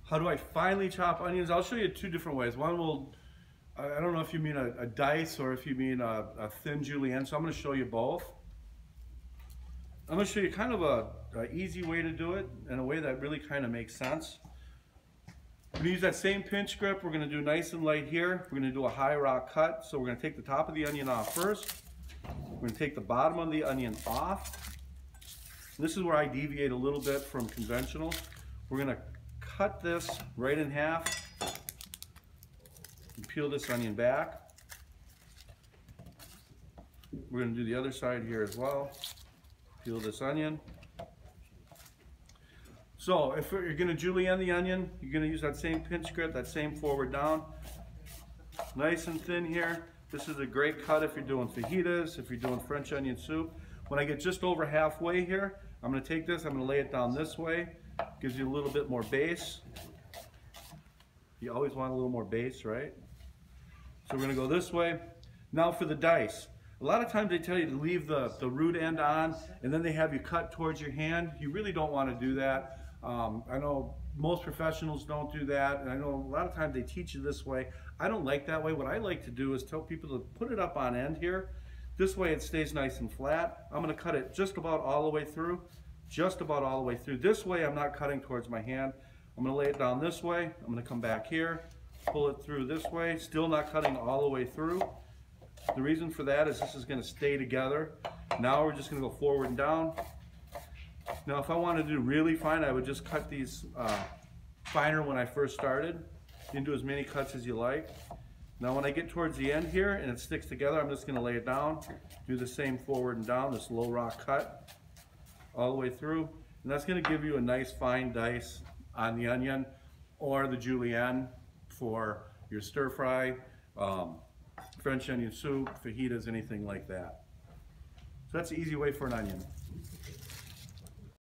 How do I finely chop onions? I'll show you two different ways. One will, I don't know if you mean a dice or if you mean a thin julienne, so I'm going to show you both. I'm going to show you kind of a easy way to do it and a way that really kind of makes sense. We're going to use that same pinch grip. We're going to do nice and light here. We're going to do a high rock cut. So we're going to take the top of the onion off first. We're going to take the bottom of the onion off. This is where I deviate a little bit from conventional. We're going to cut this right in half and peel this onion back. We're going to do the other side here as well. Peel this onion. So if you're going to julienne the onion, you're going to use that same pinch grip, that same forward down. Nice and thin here. This is a great cut if you're doing fajitas, if you're doing French onion soup. When I get just over halfway here, I'm going to take this, I'm going to lay it down this way. Gives you a little bit more base. You always want a little more base, right? So we're going to go this way. Now for the dice. A lot of times they tell you to leave the root end on and then they have you cut towards your hand. You really don't want to do that. I know most professionals don't do that, and I know a lot of times they teach you this way. I don't like that way. What I like to do is tell people to put it up on end here. This way it stays nice and flat. I'm going to cut it just about all the way through. Just about all the way through. This way I'm not cutting towards my hand. I'm going to lay it down this way. I'm going to come back here, pull it through this way, still not cutting all the way through. The reason for that is this is going to stay together. Now we're just going to go forward and down. Now if I wanted to do really fine, I would just cut these finer when I first started. You can do as many cuts as you like. Now when I get towards the end here and it sticks together, I'm just going to lay it down, do the same forward and down, this low rock cut all the way through. And that's going to give you a nice fine dice on the onion or the julienne for your stir fry, French onion soup, fajitas, anything like that. So that's the easy way for an onion.